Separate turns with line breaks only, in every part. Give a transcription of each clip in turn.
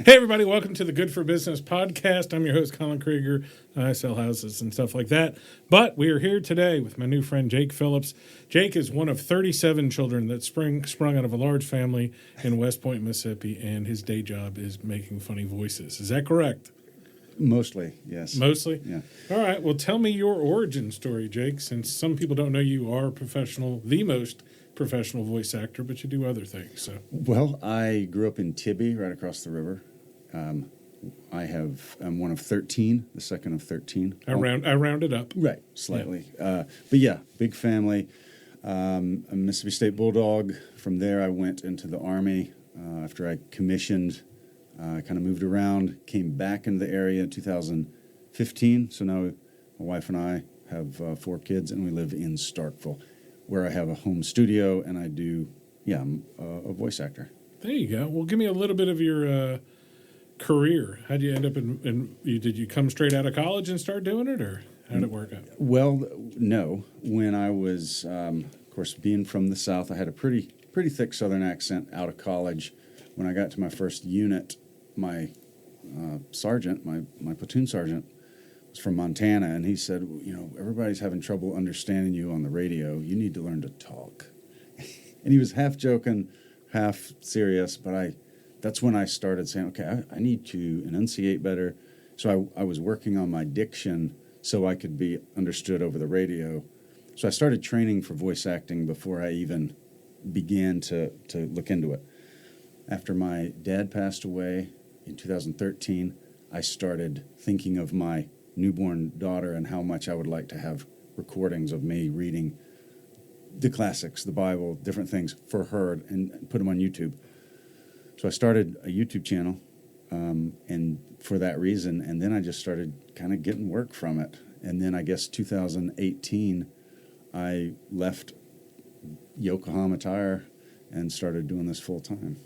Hey, everybody, welcome to the Good for Business podcast. I'm your host, Colin Krieger. I sell houses and stuff like that. But we are here today with my new friend, Jake Phillips. Jake is one of 37 children that sprung out of a large family in West Point, Mississippi, and his day job is making funny voices. Is that correct?
Mostly, yes.
Mostly?
Yeah.
All right. Well, tell me your origin story, Jake, since some people don't know you are the most professional voice actor, but you do other things. So.
Well, I grew up in Tibbee, right across the river. I'm one of 13, the second of 13.
I rounded up.
Right, slightly. Yeah. But yeah, big family. A Mississippi State Bulldog. From there, I went into the Army. After I commissioned, I kind of moved around, came back into the area in 2015. So now my wife and I have 4 kids, and we live in Starkville, where I have a home studio, and I do, I'm a voice actor.
There you go. Well, give me a little bit of your career. How'd you end up did you come straight out of college and start doing it, or how'd it work out?
Well, no. When I was, of course, being from the South, I had a pretty thick Southern accent out of college. When I got to my first unit, my sergeant, my platoon sergeant, was from Montana, and he said, everybody's having trouble understanding you on the radio. You need to learn to talk. And he was half joking, half serious, but that's when I started saying, okay, I need to enunciate better. So I was working on my diction so I could be understood over the radio. So I started training for voice acting before I even began to look into it. After my dad passed away in 2013, I started thinking of my newborn daughter and how much I would like to have recordings of me reading the classics, the Bible, different things for her, and put them on YouTube. So I started a YouTube channel, and for that reason, and then I just started kind of getting work from it. And then I guess 2018, I left Yokohama Tire and started doing this full time.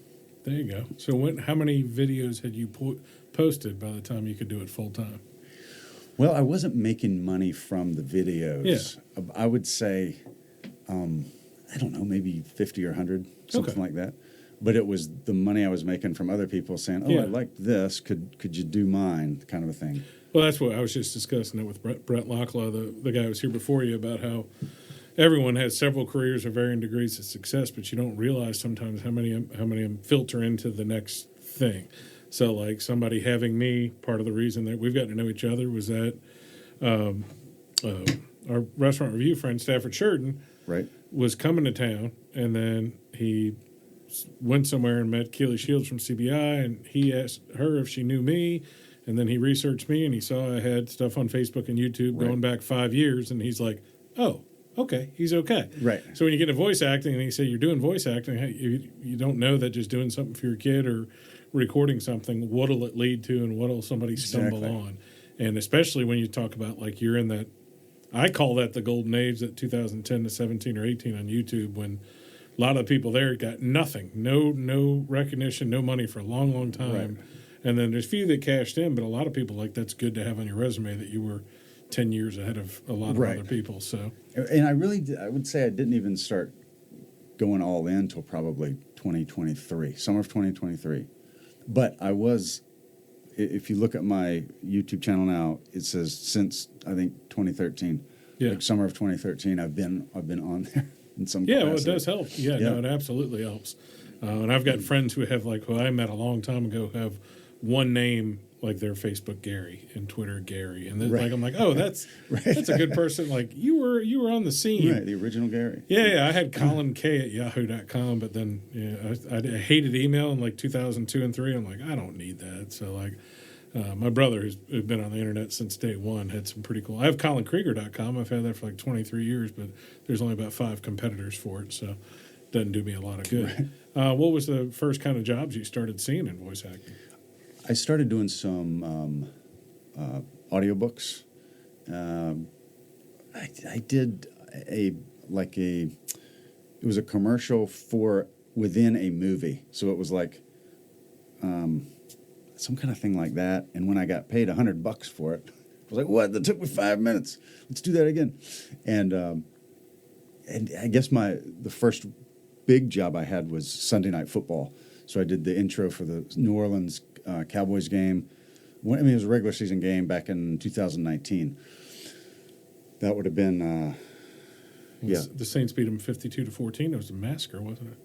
There you go. So how many videos had you posted by the time you could do it full time?
Well, I wasn't making money from the videos. Yeah. I would say, I don't know, maybe 50 or 100, something like that. But it was the money I was making from other people saying, I liked this. Could you do mine? Kind of a thing.
Well, that's what I was just discussing it with Brett Locklaw, the guy who was here before you, about how everyone has several careers of varying degrees of success, but you don't realize sometimes how many of them filter into the next thing. So, like somebody having me, part of the reason that we've gotten to know each other was that our restaurant review friend, Stafford Sheridan, was coming to town, and then he went somewhere and met Keely Shields from CBI, and he asked her if she knew me, and then he researched me, and he saw I had stuff on Facebook and YouTube going back 5 years, and he's like, oh, okay, he's okay.
Right.
So when you get into voice acting, and he say you're doing voice acting, hey, you don't know that just doing something for your kid or recording something, what'll it lead to, and what'll somebody stumble on? And especially when you talk about, like, you're in that, I call that the golden age, that 2010 to 17 or 18 on YouTube, when a lot of the people there got nothing, no recognition, no money for a long, long time. Right. And then there's a few that cashed in, but a lot of people, like, that's good to have on your resume that you were 10 years ahead of a lot of other people. So,
and I would say I didn't even start going all in until probably 2023, summer of 2023. But I was, if you look at my YouTube channel now, it says since, I think, 2013. Like summer of 2013, I've been on there. In some capacity.
Well, it does help. No, it absolutely helps. And I've got friends who have, like, who I met a long time ago, who have one name, like their Facebook Gary and Twitter Gary, and then like I'm like, oh, that's that's a good person. Like you were on the scene,
right? The original Gary.
Yeah. I had Colin K at yahoo.com, but then I hated email in like 2002 and 3. I'm like, I don't need that. So like. My brother, who's been on the internet since day one, had some pretty cool. I have ColinKrieger.com. I've had that for like 23 years, but there's only about 5 competitors for it, so it doesn't do me a lot of good. Right. What was the first kind of jobs you started seeing in voice acting?
I started doing some audiobooks. I did it was a commercial for within a movie, so it was like. Some kind of thing like that. And when I got paid $100 for it, I was like, what? That took me 5 minutes. Let's do that again. And I guess the first big job I had was Sunday Night Football. So I did the intro for the New Orleans Cowboys game. It was a regular season game back in 2019. That would have been,
The Saints beat them 52-14. It was a massacre, wasn't it?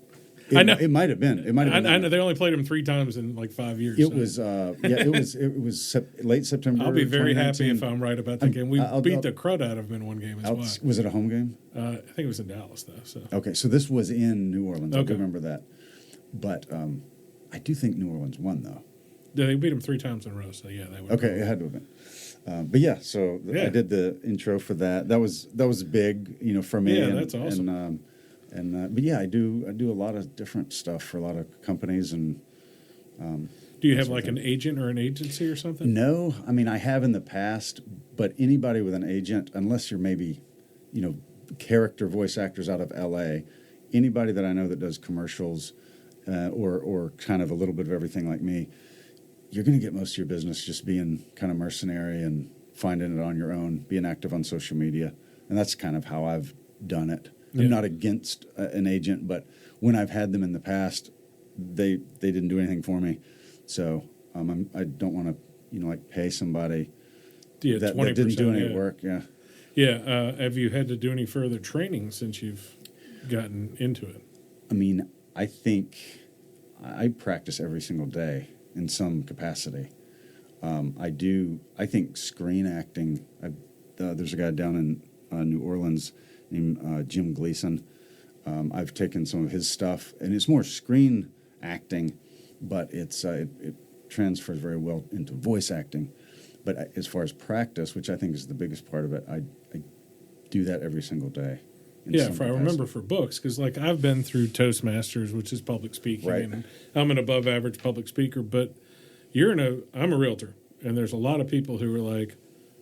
I know it might have been.
I know they only played them 3 times in like 5 years.
It was late September.
I'll be very happy if I'm right about that game. We beat the crud out of them in one game as well.
Was it a home game?
I think it was in Dallas though. So
okay, so this was in New Orleans.
Okay.
I do remember that, but I do think New Orleans won though.
Yeah, they beat them 3 times in a row. So yeah, they would.
Okay, it had to have been. But yeah, so I did the intro for that. That was big, for me.
Yeah, that's awesome.
But yeah, I do a lot of different stuff for a lot of companies and.
Do you have like an agent or an agency or something?
No, I mean I have in the past, but anybody with an agent, unless you're maybe, character voice actors out of L.A., anybody that I know that does commercials, or kind of a little bit of everything like me, you're going to get most of your business just being kind of mercenary and finding it on your own, being active on social media, and that's kind of how I've done it. I'm not against an agent, but when I've had them in the past, they didn't do anything for me, so I don't want to pay somebody that didn't do any work.
Yeah. Have you had to do any further training since you've gotten into it?
I mean, I think I practice every single day in some capacity. I think screen acting. There's a guy down in New Orleans named Jim Gleason. I've taken some of his stuff, and it's more screen acting, but it transfers very well into voice acting. But as far as practice, which I think is the biggest part of it, I do that every single day.
Yeah, I remember for books, because like I've been through Toastmasters, which is public speaking,
right.
And I'm an above average public speaker, but I'm a realtor, and there's a lot of people who are like,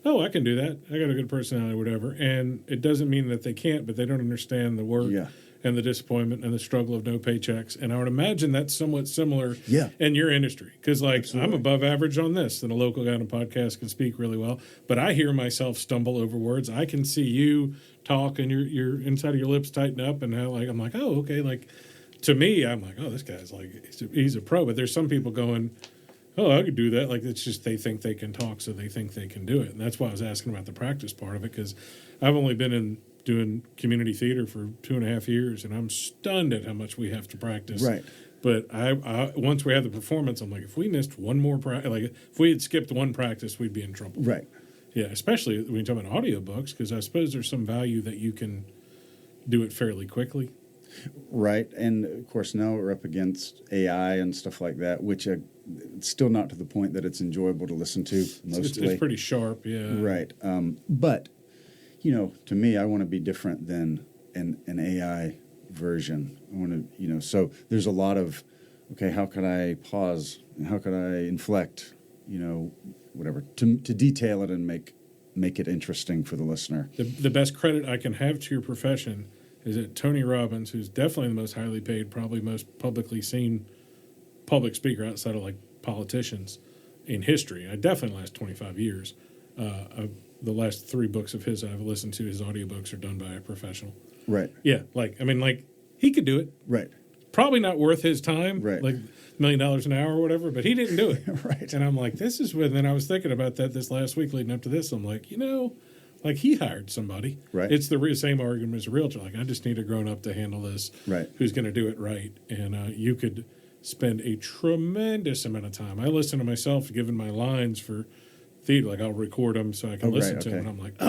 oh, I can do that. I got a good personality, whatever. And it doesn't mean that they can't, but they don't understand the work and the disappointment and the struggle of no paychecks. And I would imagine that's somewhat similar in your industry. Because, I'm above average on this, and a local guy on a podcast can speak really well. But I hear myself stumble over words. I can see you talk, and your inside of your lips tighten up, and how, I'm like, oh, okay. Like, to me, I'm like, oh, this guy's he's a pro. But there's some people going, oh, I could do that. Like, it's just they think they can talk, so they think they can do it. And that's why I was asking about the practice part of it, because I've only been doing community theater for 2.5 years, and I'm stunned at how much we have to practice.
Right.
But I once we had the performance, I'm like, if we missed one more if we had skipped one practice, we'd be in trouble. Right. Yeah, especially when you talk about audiobooks, because I suppose there's some value that you can do it fairly quickly.
Right, and of course now we're up against AI and stuff like that, which it's still not to the point that it's enjoyable to listen to mostly.
It's pretty sharp, yeah.
Right, but, to me, I want to be different than an AI version. I want to, so there's a lot of, okay, how could I pause? How could I inflect? Whatever, to detail it and make it interesting for the listener.
The best credit I can have to your profession is that Tony Robbins, who's definitely the most highly paid, probably most publicly seen public speaker outside of politicians in history. I definitely last 25 years. The last 3 books of his I've listened to, his audiobooks are done by a professional.
Right.
Yeah, he could do it.
Right.
Probably not worth his time.
Right.
$1 million an hour or whatever, but he didn't do it.
Right.
And I'm like, this is when. Then I was thinking about that this last week leading up to this. I'm like, he hired somebody.
Right.
It's the same argument as a realtor. I just need a grown up to handle this.
Right.
Who's going to do it right? And you could spend a tremendous amount of time. I listen to myself giving my lines for theater. I'll record them so I can listen to them. And I'm like,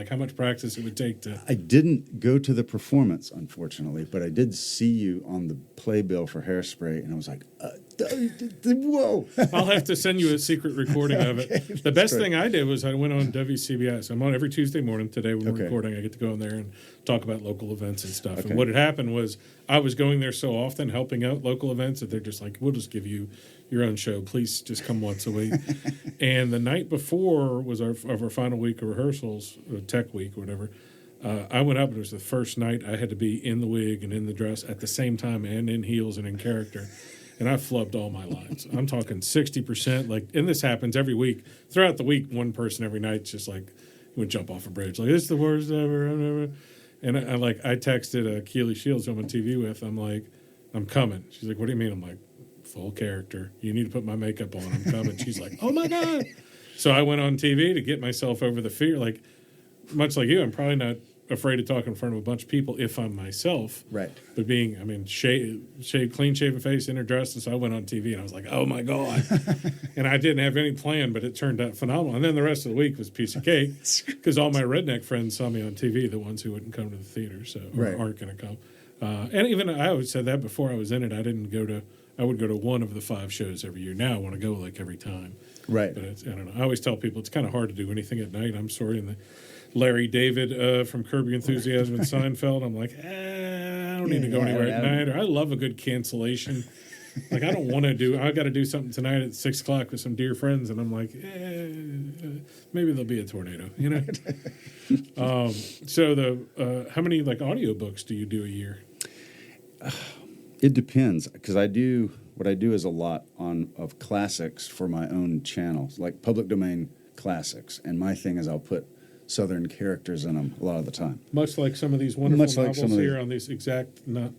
how much practice it would take to.
I didn't go to the performance, unfortunately, but I did see you on the playbill for Hairspray, and I was like, whoa.
I'll have to send you a secret recording of it. The best thing I did was I went on WCBS. I'm on every Tuesday morning. Today when we're recording, I get to go in there and talk about local events and stuff. And what had happened was I was going there so often helping out local events that they're just like, we'll just give you your own show. Please just come once a week. And the night before was our final week of rehearsals, tech week or whatever. I went up, and it was the first night I had to be in the wig and in the dress at the same time and in heels and in character. And I flubbed all my lines. I'm talking 60%. And this happens every week. Throughout the week, one person every night's just he would jump off a bridge. This is the worst ever. And I texted Keely Shields, who I'm on TV with. I'm like, I'm coming. She's like, what do you mean? I'm like, full character. You need to put my makeup on. I'm coming. She's like, oh, my God. So I went on TV to get myself over the fear. Like, much like you, I'm probably not afraid to talk in front of a bunch of people if I'm myself.
Right.
But being, I mean, clean shaven face, inner dressed, and so I went on TV and I was like, oh my God. And I didn't have any plan, but it turned out phenomenal. And then the rest of the week was a piece of cake because all my redneck friends saw me on TV, the ones who wouldn't come to the theater, so or aren't going to come. And even I always said that before I was in it. I would go to one of the 5 shows every year. Now I want to go like every time.
Right.
But I don't know. I always tell people it's kind of hard to do anything at night. I'm sorry. And Larry David from Curb Your Enthusiasm and Seinfeld, I'm like, I don't need to go anywhere at night. Or I love a good cancellation. Like, I don't want to do, I got to do something tonight at 6 o'clock with some dear friends. And I'm like, maybe there'll be a tornado, you know? So how many like audiobooks do you do a year?
It depends, because what I do is a lot of classics for my own channels, like public domain classics. And my thing is I'll put Southern characters in them a lot of the time.
Much like some of these wonderful novels here on these exact, the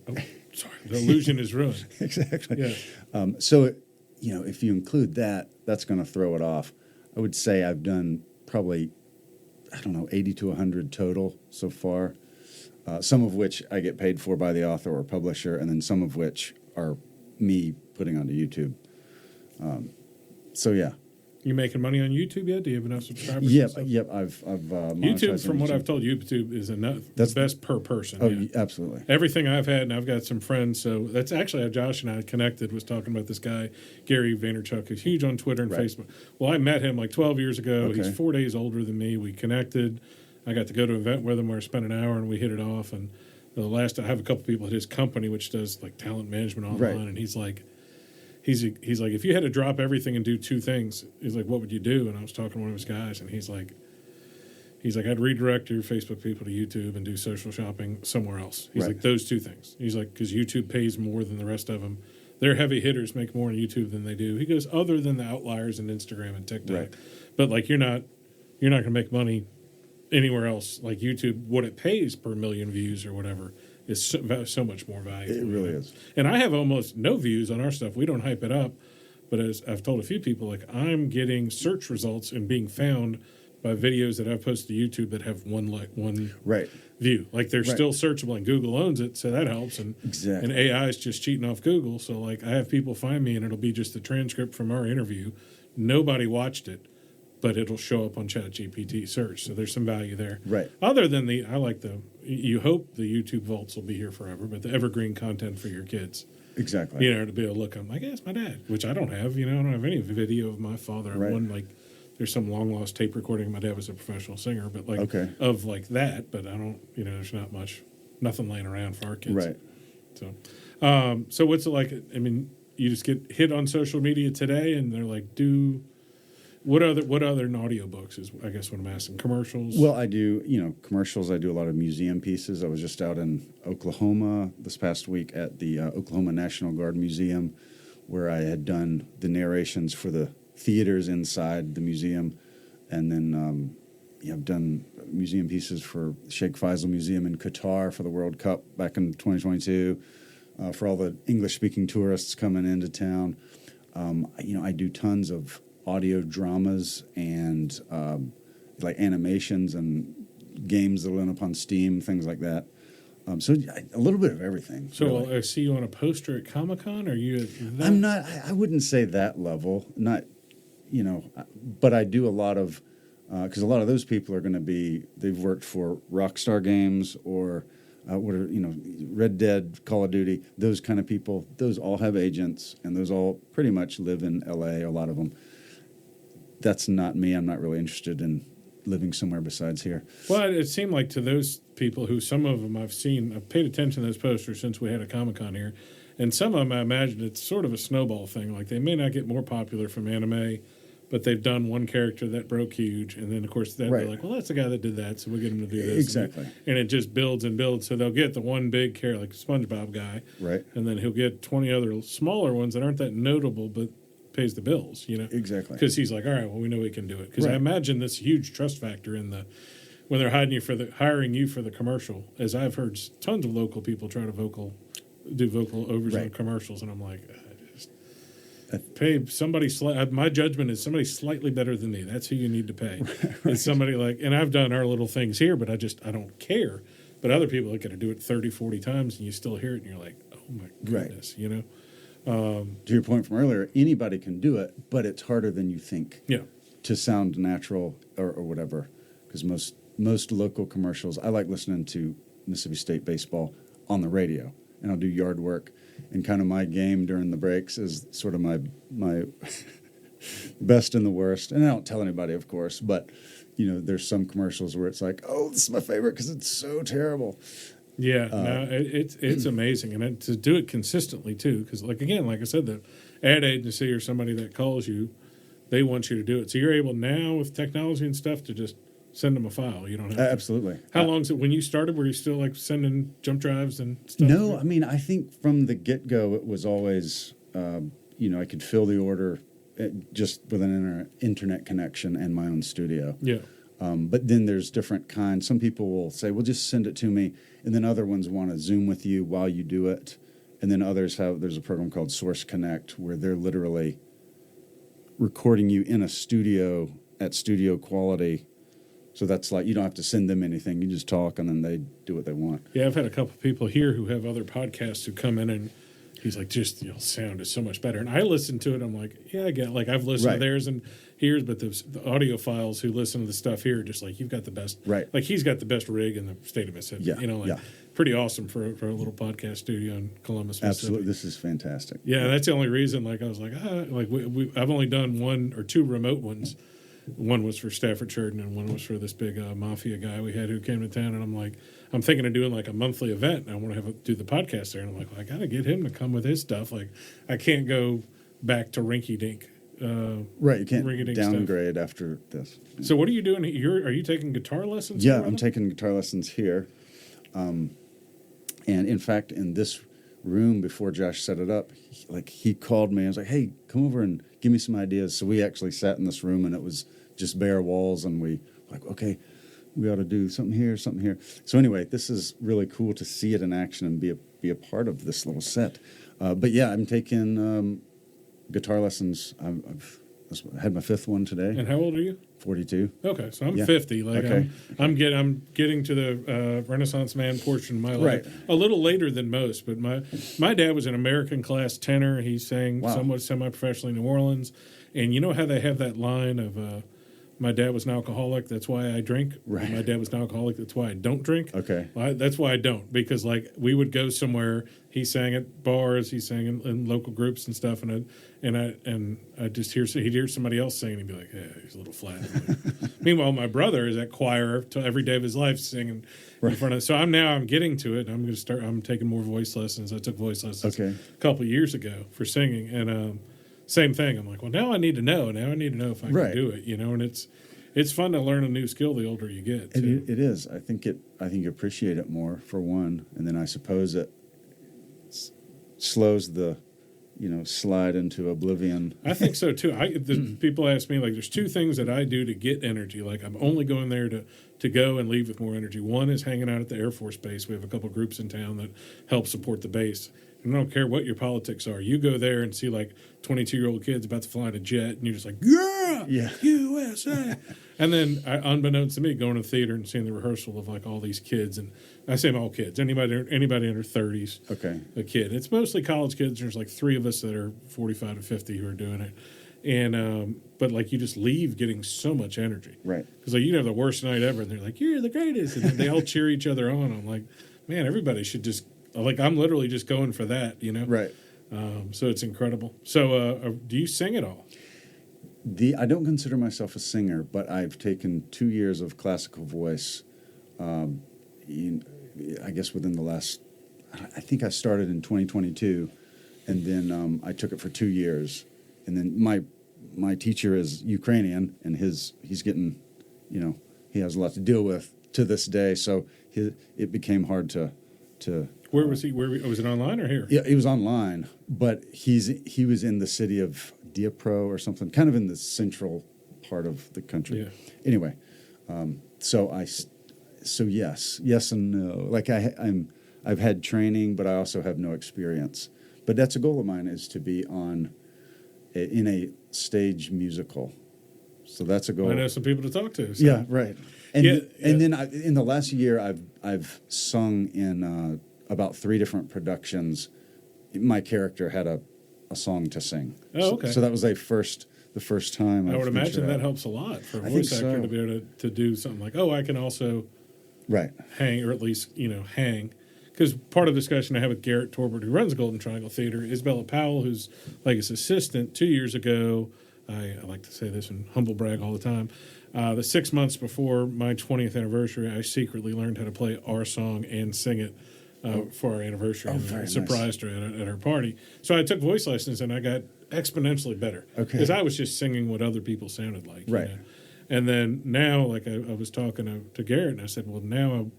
illusion is ruined.
Exactly.
Yeah.
So, if you include that, that's going to throw it off. I would say I've done probably, 80 to 100 total so far. Some of which I get paid for by the author or publisher, and then some of which are me putting onto YouTube. So yeah.
You making money on YouTube yet? Do you have enough subscribers?
Yep. I've
YouTube, from what I've told you, YouTube is the best per person.
Oh, yeah. Absolutely.
Everything I've had, and I've got some friends. So that's actually how Josh and I connected. Was talking about this guy Gary Vaynerchuk, who's huge on Twitter and Facebook. Well, I met him like 12 years ago. Okay. He's 4 days older than me. We connected. I got to go to an event with him where I spent an hour and we hit it off. And I have a couple people at his company which does like talent management online, and he's like, if you had to drop everything and do 2 things, he's like, what would you do? And I was talking to one of his guys, and he's like, I'd redirect your Facebook people to YouTube and do social shopping somewhere else. He's like, those 2 things. He's like, because YouTube pays more than the rest of them. Their heavy hitters make more on YouTube than they do. He goes, other than the outliers in Instagram and TikTok. Right. But like, you're not going to make money anywhere else. Like YouTube, what it pays per million views or whatever is so much more valuable.
It really is.
And I have almost no views on our stuff. We don't hype it up. But as I've told a few people, like, I'm getting search results and being found by videos that I've posted to YouTube that have one view. Like, they're still searchable, and Google owns it, so that helps. And and AI is just cheating off Google. So like, I have people find me, and it'll be just a transcript from our interview. Nobody watched it, but it'll show up on ChatGPT search. So there's some value there.
Right.
Other than you hope the YouTube vaults will be here forever, but the evergreen content for your kids.
Exactly.
To be able to look, I'm like, it's my dad, which I don't have. I don't have any video of my father. I have one, there's some long lost tape recording. My dad was a professional singer, but of like that, but I don't, there's not nothing laying around for our kids.
Right.
So what's it like? I mean, you just get hit on social media today and they're like, what other audiobooks is, I guess, what I'm asking? Commercials?
Well, I do, commercials. I do a lot of museum pieces. I was just out in Oklahoma this past week at the Oklahoma National Guard Museum, where I had done the narrations for the theaters inside the museum. And then I've done museum pieces for Sheikh Faisal Museum in Qatar for the World Cup back in 2022, for all the English-speaking tourists coming into town. I do tons of audio dramas and like animations and games that run up on Steam, things like that. So a little bit of everything.
So
really.
I see you on a poster at Comic-Con. Are you?
I'm not. I wouldn't say that level. Not, but I do a lot of because a lot of those people are going to be. They've worked for Rockstar Games or Red Dead, Call of Duty. Those kind of people. Those all have agents, and those all pretty much live in L.A. A lot of them. That's not me. I'm not really interested in living somewhere besides here.
Well, it seemed like to those people who some of them I've paid attention to those posters since we had a Comic-Con here. And some of them, I imagine it's sort of a snowball thing. Like, they may not get more popular from anime, but they've done one character that broke huge. And then, of course, they're like, well, that's the guy that did that, so we'll get him to do this.
Exactly.
And it just builds and builds. So they'll get the one big character, like SpongeBob guy.
Right.
And then he'll get 20 other smaller ones that aren't that notable, but pays the bills,
Exactly.
Because he's like, all right, well, we know we can do it. Because I imagine this huge trust factor in when they're hiring you for the commercial, as I've heard tons of local people try to do vocal overs on commercials, and I'm like, Pay somebody. My judgment is somebody slightly better than me. That's who you need to pay. Right. It's somebody and I've done our little things here, but I don't care. But other people are going to do it 30, 40 times, and you still hear it, and you're like, oh my goodness,
To your point from earlier, anybody can do it, but it's harder than you think.
Yeah.
To sound natural or whatever, because most local commercials, I like listening to Mississippi State baseball on the radio, and I'll do yard work, and kind of my game during the breaks is sort of my best and the worst, and I don't tell anybody, of course, but there's some commercials where it's like, oh, this is my favorite because it's so terrible.
Yeah, no, it's amazing, and to do it consistently too, because like I said, the ad agency or somebody that calls you, they want you to do it. So you're able now with technology and stuff to just send them a file. You don't have to.
Absolutely.
How long is it when you started? Were you still like sending jump drives and stuff?
No, I mean, I think from the get-go it was always, I could fill the order just with an internet connection and my own studio.
Yeah.
But then there's different kinds. Some people will say, well, just send it to me. And then other ones want to Zoom with you while you do it. And then others there's a program called Source Connect where they're literally recording you in a studio at studio quality. So that's like, you don't have to send them anything. You just talk and then they do what they want.
Yeah, I've had a couple of people here who have other podcasts who come in and he's like, just sound is so much better. And I listen to it. I'm like, yeah, I get it. Like I've listened to theirs and here's, but the audio files who listen to the stuff here, just like you've got the best.
Right.
Like he's got the best rig in the state of Mississippi.
Yeah.
Pretty awesome for a little podcast studio in Columbus, Mississippi.
Absolutely. This is fantastic.
Yeah, that's the only reason. Like I was like, I've only done one or two remote ones. One was for Stafford Sheridan and one was for this big mafia guy we had who came to town. And I'm thinking of doing like a monthly event. And I want to do the podcast there. And I'm like, well, I got to get him to come with his stuff. Like I can't go back to rinky dink.
Right, you can't downgrade stuff after this.
So what are you doing? Are you taking guitar lessons?
Yeah, I'm taking guitar lessons here. And in fact, in this room before Josh set it up, he called me. I was like, hey, come over and give me some ideas. So we actually sat in this room and it was just bare walls and we like, okay, we ought to do something here, something here. So anyway, this is really cool to see it in action and be a part of this little set. But yeah, I'm taking guitar lessons. I've had my fifth one today.
And how old are you?
42.
Okay, so I'm 50. Like
okay.
I'm getting to the Renaissance man portion of my life a little later than most. But my dad was an American class tenor. He sang somewhat semi-professionally in New Orleans, and you know how they have that line of my dad was an alcoholic, that's why I drink.
Right.
My dad was an alcoholic, that's why I don't drink.
Okay.
That's why I don't, because like we would go somewhere. He sang at bars, he sang in local groups and stuff, and I just he'd hear somebody else singing, and he'd be like, yeah, he's a little flat. Meanwhile, my brother is at choir till every day of his life singing in front of. So I'm getting to it. I'm going to start. I'm taking more voice lessons. I took voice lessons a couple of years ago for singing, and same thing. I'm like, well, now I need to know. Now I need to know if I can do it. And it's fun to learn a new skill the older you get.
It is. I think you appreciate it more for one, and then I suppose it slows the slide into oblivion.
I think so too. People ask me like, there's two things that I do to get energy. Like I'm only going there to go and leave with more energy. One is hanging out at the Air Force Base. We have a couple groups in town that help support the base. And I don't care what your politics are. You go there and see like 22-year-old kids about to fly in a jet, and you're just like, yeah, USA. And then, unbeknownst to me, going to the theater and seeing the rehearsal of like all these kids, and I say all kids, anybody under 30s, a kid. It's mostly college kids. There's like 3 of us that are 45 to 50 who are doing it, and but like you just leave getting so much energy,
right?
Because like you have the worst night ever, and they're like, you're the greatest, and then they all cheer each other on. I'm like, man, everybody should just. Like I'm literally just going for that,
Right.
So it's incredible. So do you sing at all?
I don't consider myself a singer, but I've taken 2 years of classical voice. I guess within the last, I think I started in 2022, and then I took it for 2 years, and then my teacher is Ukrainian, and he's getting, he has a lot to deal with to this day, so it became hard to.
Where was he? Was it online or here?
Yeah, it was online, but he was in the city of Dnipro or something, kind of in the central part of the country.
Yeah.
Anyway, so yes and no. Like I've had training, but I also have no experience. But that's a goal of mine, is to be on in a stage musical. So that's a goal.
I know some people to talk to. So.
Yeah, right. And
Yeah,
and then in the last year, I've sung in about 3 different productions. My character had a song to sing.
Oh, okay.
So that was the first time.
I would
I've
imagine
ventured
that
out.
helps a lot for a
I think
voice actor
so.
to be able to do something like, oh, I can also
Right.
hang, or at least, hang. Because part of the discussion I had with Garrett Torbert, who runs Golden Triangle Theater, Isabella Powell, who's like his assistant 2 years ago. I like to say this and humble brag all the time. The 6 months before my 20th anniversary, I secretly learned how to play our song and sing it for our anniversary.
Oh,
and
very
I surprised her at her party. So I took voice lessons and I got exponentially better.
Okay.
Because I was just singing what other people sounded like.
Right.
And then now, like I was talking to Garrett, and I said, well, now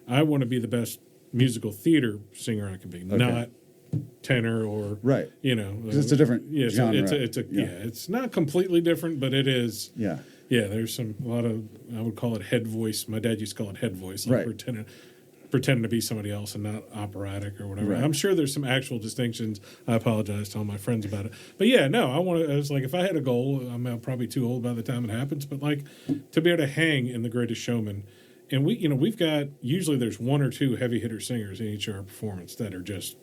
I want to be the best musical theater singer I can be, not tenor or
Right. Because it's a different genre.
It's not completely different, but it is.
Yeah.
Yeah, there's a lot of, I would call it head voice. My dad used to call it head voice, like
Right.
pretending to be somebody else and not operatic or whatever.
Right.
I'm sure there's some actual distinctions. I apologize to all my friends about it. But yeah, no, I was like, if I had a goal, I'm probably too old by the time it happens, but like to be able to hang in The Greatest Showman. And we've got, usually there's 1 or 2 heavy hitter singers in each of our performance that are just,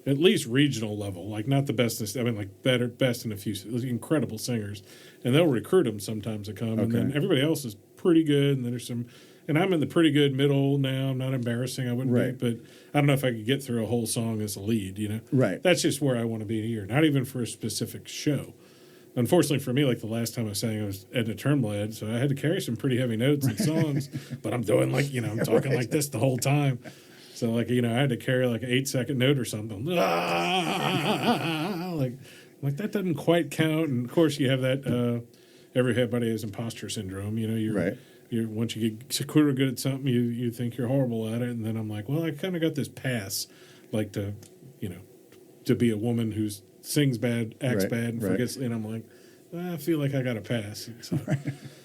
at least regional level, like not the best, like best in a few, incredible singers. And they'll recruit them sometimes to come. And then everybody else is pretty good. And then there's some, and I'm in the pretty good middle now. I'm not embarrassing. I wouldn't be, but I don't know if I could get through a whole song as a lead,
Right.
That's just where I want to be here, not even for a specific show. Unfortunately for me, like the last time I sang, I was Edna Turnblad, so I had to carry some pretty heavy notes and songs, but I'm doing like, I'm talking like this the whole time. So like, I had to carry like an 8-second note or something. Like that doesn't quite count. And of course you have that, everybody has imposter syndrome. You're once you get quarter good at something, you think you're horrible at it. And then I'm like, well, I kind of got this pass, like to be a woman who sings bad, acts bad, and forgets. And I'm like, I feel like I got a pass.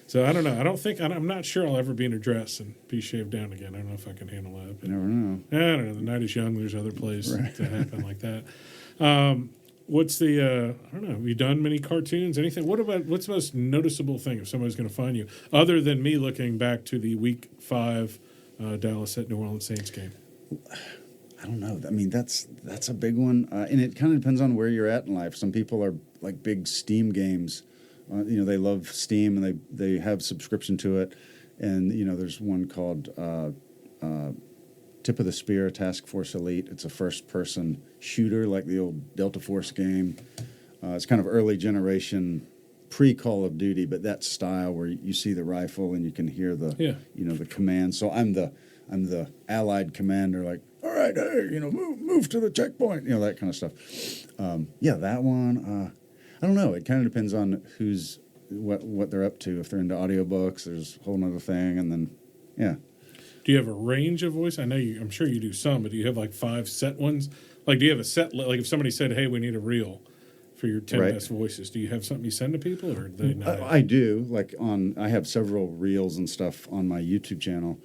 So I don't know. I'm not sure I'll ever be in a dress and be shaved down again. I don't know if I can handle that. But
You never know.
I don't know. The night is young. There's other plays to happen like that. What's the, I don't know, have you done many cartoons, anything? What's the most noticeable thing if somebody's going to find you, other than me looking back to the Week 5 Dallas at New Orleans Saints game?
I don't know. I mean, that's a big one. And it kind of depends on where you're at in life. Some people are like big Steam games. They love Steam and they have subscription to it. And, there's one called Tip of the Spear Task Force Elite. It's a first-person shooter like the old Delta Force game. It's kind of early generation pre-Call of Duty, but that style where you see the rifle and you can hear the the command. So I'm the Allied commander, like, all right, hey, move to the checkpoint, that kind of stuff. That one. I don't know. It kind of depends on what they're up to. If they're into audiobooks, there's a whole other thing, and then
Do you have a range of voice? I'm sure you do some, but do you have like 5 set ones? Like, do you have a set? Like, if somebody said, "Hey, we need a reel for your 10 best voices," do you have something you send to people, or do they not?
I do. Like I have several reels and stuff on my YouTube channel.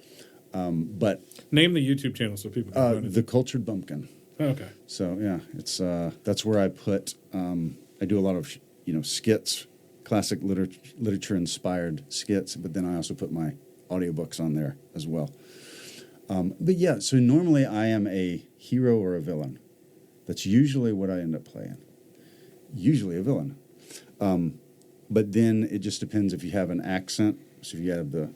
But
name the YouTube channel so people can find it.
The Cultured Bumpkin.
Oh, okay.
So it's that's where I put. I do a lot of skits, classic literature inspired skits, but then I also put my audiobooks on there as well. So normally I am a hero or a villain. That's usually what I end up playing. Usually a villain. But then it just depends if you have an accent. So if you have the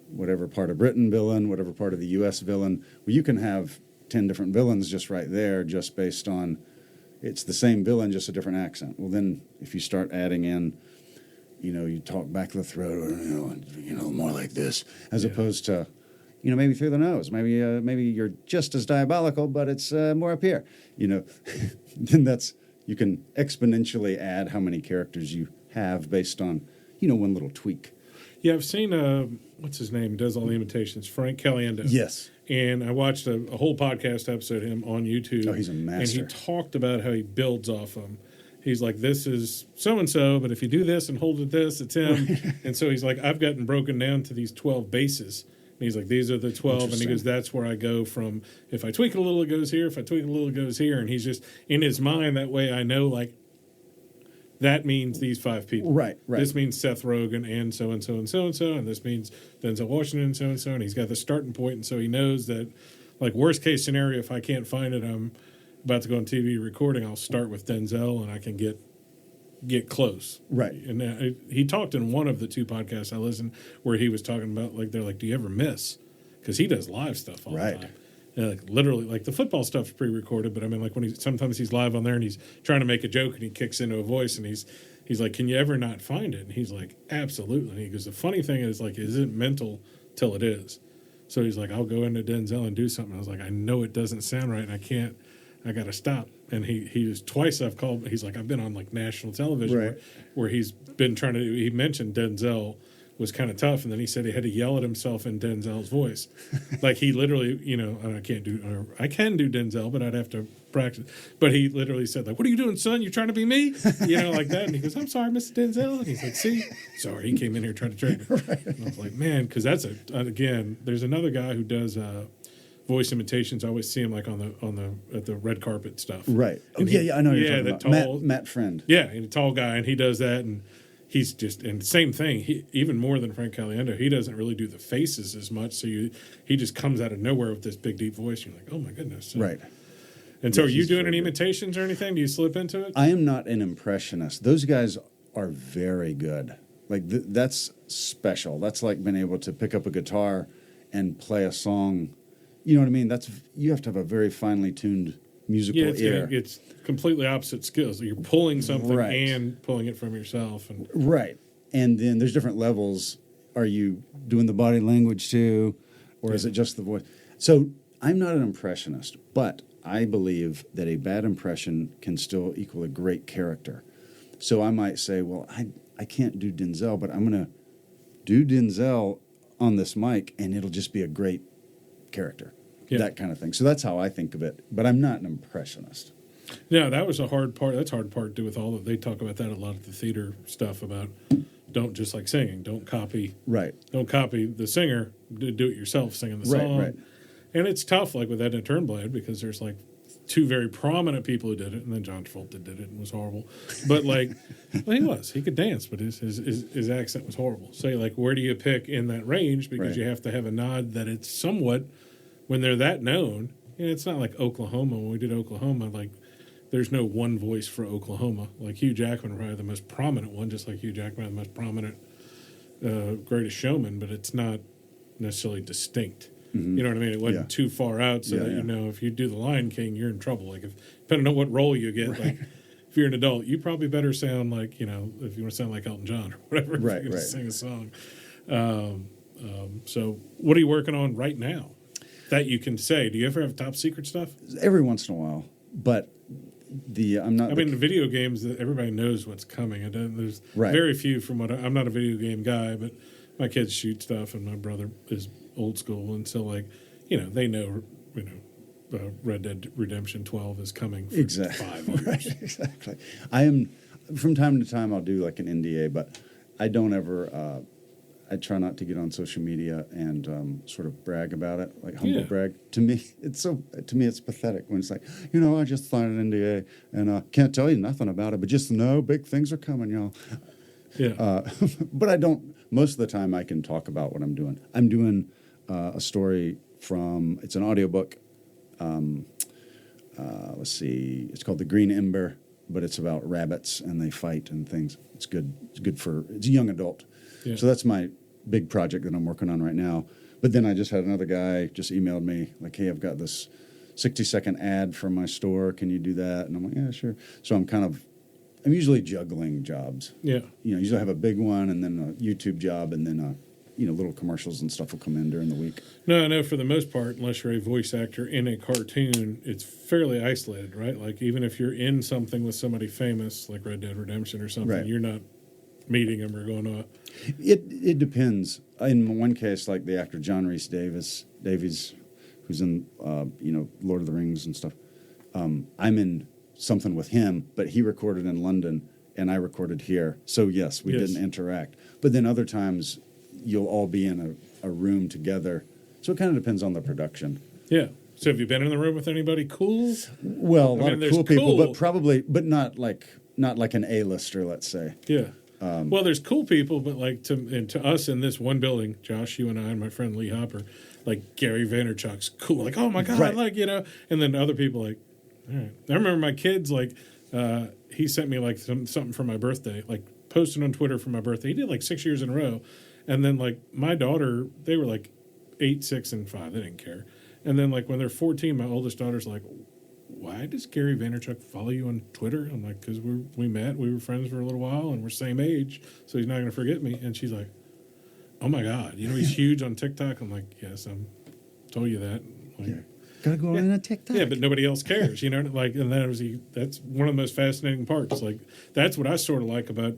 whatever part of Britain villain, whatever part of the U.S. villain, well, you can have 10 different villains just right there, just based on it's the same villain, just a different accent. Well, then if you start adding in, you talk back the throat, or, more like this, as opposed to, maybe through the nose. Maybe you're just as diabolical, but it's more up here. Then you can exponentially add how many characters you have based on, one little tweak.
Yeah, I've seen, what's his name, does all the imitations, Frank Caliendo.
Yes.
And I watched a whole podcast episode of him on YouTube.
Oh, he's a master.
And he talked about how he builds off them. He's like, this is so-and-so, but if you do this and hold it this, it's him. And so he's like, I've gotten broken down to these 12 bases. And he's like, these are the 12. And he goes, that's where I go from, if I tweak it a little, it goes here. If I tweak it a little, it goes here. And he's just, in his mind, that way I know, like, that means these 5 people.
Right.
This means Seth Rogen and so and so and so and so, and this means Denzel Washington and so and so, and he's got the starting point, and so he knows that, like, worst case scenario, if I can't find it, I'm about to go on TV recording, I'll start with Denzel, and I can get close.
Right.
And he talked in one of the 2 podcasts I listened where he was talking about, like, they're like, do you ever miss? Because he does live stuff all the time. And like, literally, like, the football stuff's pre-recorded, but I mean, like, when sometimes he's live on there and he's trying to make a joke and he kicks into a voice and he's like, can you ever not find it? And he's like, absolutely. And he goes, the funny thing is, like, is it mental till it is? So he's like, I'll go into Denzel and do something. I was like, I know it doesn't sound right and I got to stop. And he was twice I've called, he's like, I've been on, like, national television where he's been trying to, he mentioned Denzel was kind of tough, and then he said he had to yell at himself in Denzel's voice. Like, he literally, you know, I can do Denzel, but I'd have to practice. But he literally said, like, what are you doing, son? You trying to be me? You know, like that. And he goes, I'm sorry, Mr. Denzel. And he's like, see? Sorry, he came in here trying to trick me. And I was like, man, because that's again, there's another guy who does voice imitations. I always see him, like, at the red carpet stuff.
Right. Oh, yeah, I know what you're talking about. Matt Friend.
Yeah, and a tall guy, and he does that, and he's just, and same thing, even more than Frank Caliendo, he doesn't really do the faces as much, so he just comes out of nowhere with this big, deep voice, and you're like, oh my goodness. So,
right.
And so are you doing any imitations or anything? Do you slip into it?
I am not an impressionist. Those guys are very good. Like, that's special. That's like being able to pick up a guitar and play a song. You know what I mean? You have to have a very finely tuned musical ear.
It's completely opposite skills. You're pulling something and pulling it from yourself.
Right. And then there's different levels. Are you doing the body language too? Or is it just the voice? So I'm not an impressionist, but I believe that a bad impression can still equal a great character. So I might say, well, I can't do Denzel, but I'm going to do Denzel on this mic, and it'll just be a great character. Yeah. That kind of thing. So that's how I think of it. But I'm not an impressionist.
Yeah, that was a hard part. That's a hard part to do with all of. They talk about that a lot at the theater stuff about don't just like singing. Don't copy.
Right.
Don't copy the singer. Do it yourself singing the song. Right. And it's tough, like with Edna Turnblad, because there's like 2 very prominent people who did it, and then John Travolta did it and was horrible. But like, well, he could dance, but his accent was horrible. So like, where do you pick in that range? Because you have to have a nod that it's somewhat. When they're that known, it's not like Oklahoma. When we did Oklahoma, like, there's no one voice for Oklahoma. Like, Hugh Jackman, probably the most prominent one, just like Hugh Jackman, the most prominent Greatest Showman, but it's not necessarily distinct. Mm-hmm. You know what I mean? It wasn't too far out, so that, you know, if you do the Lion King, you're in trouble. Like, depending on what role you get, like, if you're an adult, you probably better sound like, you know, if you want to sound like Elton John or whatever, if you're going to sing a song. So what are you working on right now that you can say? Do you ever have top secret stuff?
Every once in a while, but I'm not.
I mean, the video games, everybody knows what's coming. There's very few from what I'm not a video game guy, but my kids shoot stuff, and my brother is old school, and so like, you know, they know, you know, Red Dead Redemption 12 is coming for 5 years.
Right, exactly. I am, from time to time, I'll do like an NDA, but I don't ever. I try not to get on social media and sort of brag about it, like humble brag. To me, it's pathetic when it's like, you know, I just signed an NDA and can't tell you nothing about it, but just know big things are coming, y'all. Yeah. But I don't. Most of the time, I can talk about what I'm doing. I'm doing a story from. It's an audiobook. Let's see. It's called The Green Ember, but it's about rabbits and they fight and things. It's good. It's good for. It's a young adult. Yeah. So that's my big project that I'm working on right now. But then I just had another guy just emailed me like, hey, I've got this 60-second ad for my store. Can you do that? And I'm like, yeah, sure. So I'm usually juggling jobs. Yeah. You know, usually I have a big one and then a YouTube job and then, you know, little commercials and stuff will come in during the week.
No, I know for the most part, unless you're a voice actor in a cartoon, it's fairly isolated, right? Like even if you're in something with somebody famous, like Red Dead Redemption or something, you're not meeting them or going on.
It depends. In one case, like the actor John Rhys Davies, who's in you know, Lord of the Rings and stuff. I'm in something with him, but he recorded in London and I recorded here. So yes, we didn't interact. But then other times you'll all be in a room together. So it kind of depends on the production.
Yeah. So have you been in the room with anybody cool?
Well, a lot of cool people, but not not like an A-lister, let's say.
Yeah. Well, there's cool people, but like to us in this one building, Josh, you and I, and my friend Lee Hopper, like Gary Vaynerchuk's cool. Like, oh my God,
Right.
like, and then other people like, all right. I remember my kids, like, he sent me like something for my birthday, like posted on Twitter for my birthday. He did like 6 years in a row. And then like my daughter, they were like 8, 6, and 5. They didn't care. And then like when they're 14, my oldest daughter's like, why does Gary Vaynerchuk follow you on Twitter? I'm like, because we met, we were friends for a little while, and we're same age, so he's not going to forget me. And she's like, oh my God, he's huge on TikTok. I'm like, yes, I'm told you that. Like,
Yeah. Gotta go on a TikTok.
yeah, but nobody else cares, like, and that's one of the most fascinating parts. Like, that's what I sort of like about.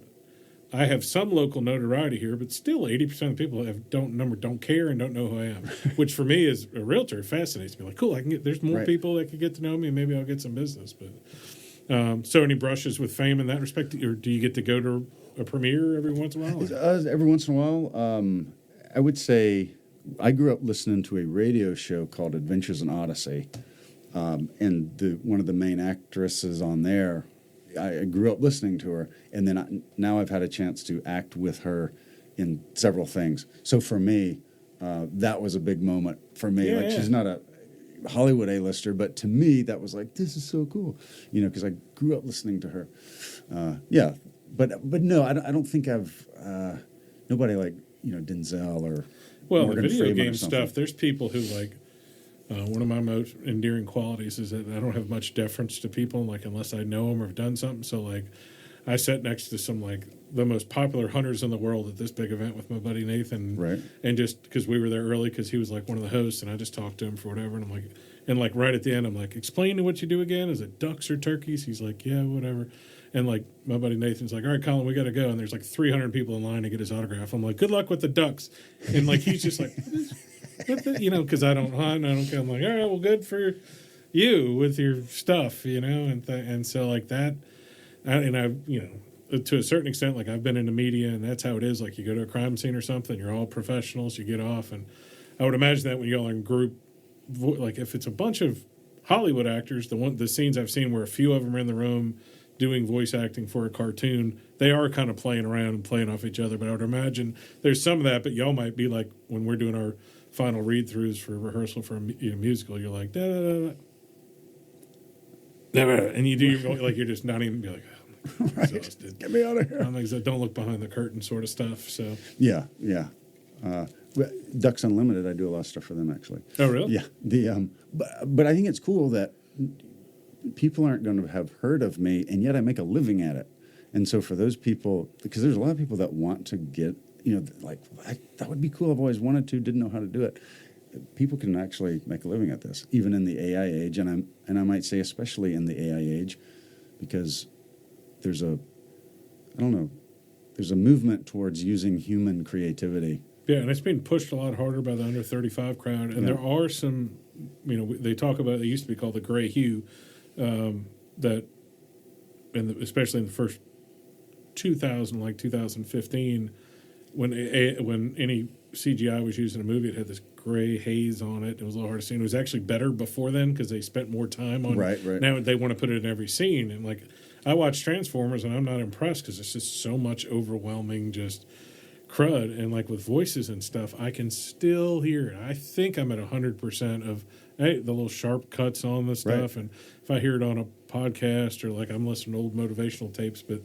I have some local notoriety here, but still 80% of the people don't care and don't know who I am, which for me as a realtor fascinates me. Like, cool, there's more people that could get to know me, and maybe I'll get some business. But so any brushes with fame in that respect, or do you get to go to a premiere every once in a while?
Every once in a while, I would say I grew up listening to a radio show called Adventures in Odyssey, and one of the main actresses on there, I grew up listening to her, and then now I've had a chance to act with her in several things. So for me, that was a big moment for me.
Yeah,
she's not a Hollywood A-lister, but to me, that was like, this is so cool, because I grew up listening to her. But no, I don't think I've nobody like Denzel or
Well,
Morgan
the video
Freeman
game
or something.
stuff, there's people who like. One of my most endearing qualities is that I don't have much deference to people, like unless I know them or have done something. So, like, I sat next to some like the most popular hunters in the world at this big event with my buddy Nathan,
Right.
And just because we were there early, because he was like one of the hosts, and I just talked to him for whatever. And I'm like, and right at the end, I'm like, explain what you do again. Is it ducks or turkeys? He's like, yeah, whatever. And like my buddy Nathan's like, all right, Colin, we got to go. And there's like 300 people in line to get his autograph. I'm like, good luck with the ducks. And like he's just like. Because I don't hunt, I don't care. I'm like, all right, well, good for you with your stuff, and so like that, and I, to a certain extent, like I've been in the media, and that's how it is. Like you go to a crime scene or something, you're all professionals, you get off, and I would imagine that when y'all are in group, like if it's a bunch of Hollywood actors, the scenes I've seen where a few of them are in the room doing voice acting for a cartoon, they are kind of playing around and playing off each other. But I would imagine there's some of that, but y'all might be like when we're doing our final read-throughs for rehearsal for a musical, you're like, da, da, da, da, and you do like you're just not even be like, oh, I'm
Right.
exhausted.
Get me out of here.
I'm like, don't look behind the curtain sort of stuff. So
Yeah. Ducks Unlimited, I do a lot of stuff for them actually.
oh really?
Yeah. But I think it's cool that people aren't going to have heard of me, and yet I make a living at it. And so for those people, because there's a lot of people that want to get, like, that would be cool. I've always wanted to, didn't know how to do it. People can actually make a living at this, even in the AI age, and I might say especially in the AI age, because there's a movement towards using human creativity.
Yeah, and it's being pushed a lot harder by the under 35 crowd. And there are some, they talk about, it used to be called the gray hue, that, especially in the first 2015, when any CGI was used in a movie, it had this gray haze on it. It was a little hard to see. And it was actually better before then because they spent more time on it.
Right.
Now they want to put it in every scene. And like, I watch Transformers and I'm not impressed because it's just so much overwhelming just crud. And like with voices and stuff, I can still hear it. I think I'm at 100% of the little sharp cuts on the stuff.
Right.
And if I hear it on a podcast or like I'm listening to old motivational tapes, but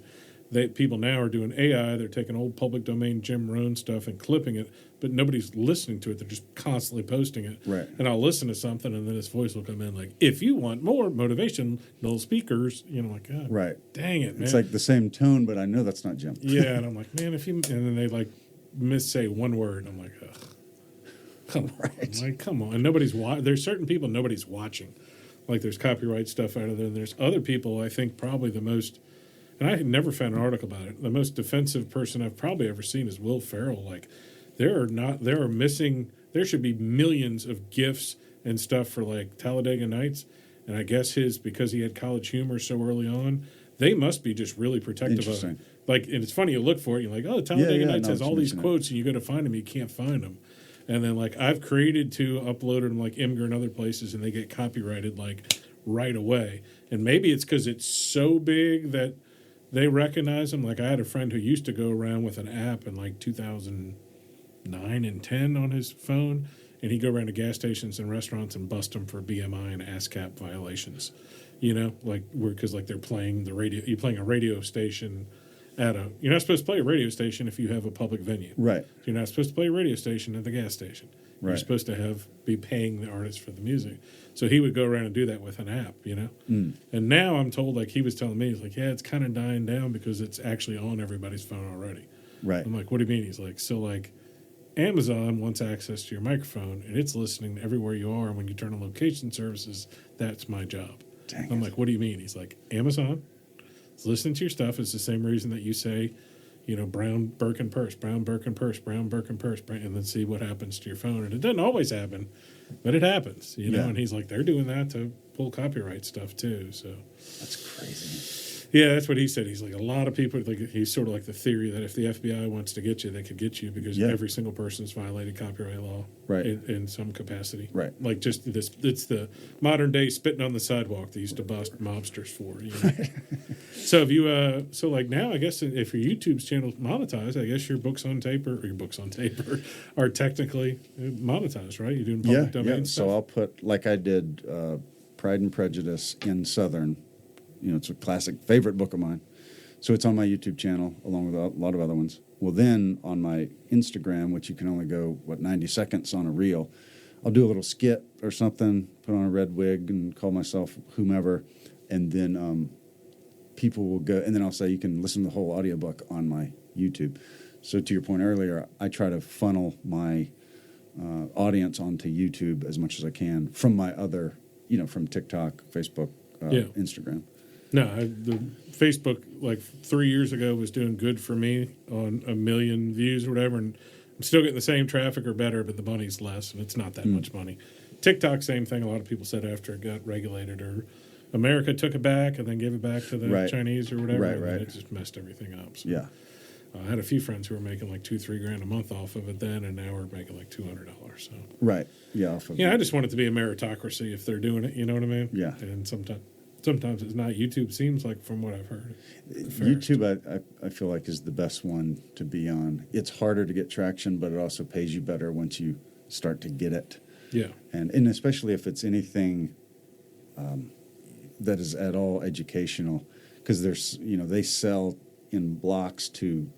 people now are doing AI. They're taking old public domain Jim Rohn stuff and clipping it, but nobody's listening to it. They're just constantly posting it.
Right.
And I'll listen to something, and then his voice will come in like, if you want more motivational speakers, like, God,
Right.
Dang it, man.
It's like the same tone, but I know that's not Jim.
Yeah, and I'm like, man, and then they like missay one word. I'm like, ugh. Come on.
Right.
I'm like, come on. And there's certain people nobody's watching. Like there's copyright stuff out of there, and there's other people, I think probably the most, and I had never found an article about it, the most defensive person I've probably ever seen is Will Ferrell. Like there should be millions of GIFs and stuff for like Talladega Nights. And I guess because he had College Humor so early on, they must be just really protective of it. Like, and it's funny, you look for it, you're like, oh, Talladega Nights has all these quotes, and you go to find them, you can't find them. And then like I've created uploaded them like Imgur and other places, and they get copyrighted like right away. And maybe it's because it's so big that they recognize them. Like I had a friend who used to go around with an app in like 2009 and 10 on his phone, and he'd go around to gas stations and restaurants and bust them for BMI and ASCAP violations. You know, like because like they're playing the radio. You're playing a radio station you're not supposed to play a radio station if you have a public venue.
Right.
You're not supposed to play a radio station at the gas station.
Right.
You're supposed to be paying the artist for the music. So he would go around and do that with an app, you know?
Mm.
And now I'm told, like he was telling me, he's like, yeah, it's kind of dying down because it's actually on everybody's phone already.
Right.
I'm like, what do you mean? He's like, so like Amazon wants access to your microphone and it's listening everywhere you are. And when you turn on location services, that's my job.
Dang
I'm
it.
like, what do you mean? He's like, Amazon is listening to your stuff. It's the same reason that you say, you know, brown Birkin purse, brown Birkin purse, brown Birkin purse, and then see what happens to your phone. And it doesn't always happen, but it happens, you know.
Yeah.
And he's like, they're doing that to pull copyright stuff too. So
That's crazy.
yeah, that's what he said. He's like, a lot of people, like he's sort of like the theory that if the FBI wants to get you, they could get you because
Yeah.
every single person's violated copyright law,
Right.
in some capacity,
Right.
Like just this, it's the modern day spitting on the sidewalk they used to bust mobsters for. You know? So if you, so like now, I guess if your YouTube's channel monetized, I guess your books on tape are technically monetized, right? You're doing public domain stuff.
So I'll put, like I did Pride and Prejudice in Southern. You know, it's a classic favorite book of mine. So it's on my YouTube channel along with a lot of other ones. Well, then on my Instagram, which you can only go, 90 seconds on a reel, I'll do a little skit or something, put on a red wig and call myself whomever, and then people will go, and then I'll say you can listen to the whole audiobook on my YouTube. So to your point earlier, I try to funnel my audience onto YouTube as much as I can from my other, you know, from TikTok, Facebook, Instagram.
No, the Facebook like 3 years ago was doing good for me on 1 million views or whatever, and I'm still getting the same traffic or better, but the money's less, and it's not that much money. TikTok, same thing. A lot of people said after it got regulated, or America took it back and then gave it back to the Chinese or whatever, and then it just messed everything up. So,
Yeah.
I had a few friends who were making like $2-3 grand a month off of it then, and now we're making like $200. So
Right. Yeah. Off of
I just want it to be a meritocracy if they're doing it. You know what I mean?
Yeah.
And sometimes it's not. YouTube seems like, from what I've heard,
YouTube, I feel like, is the best one to be on. It's harder to get traction, but it also pays you better once you start to get it.
Yeah.
And especially if it's anything that is at all educational, because there's, you know, they sell in blocks to,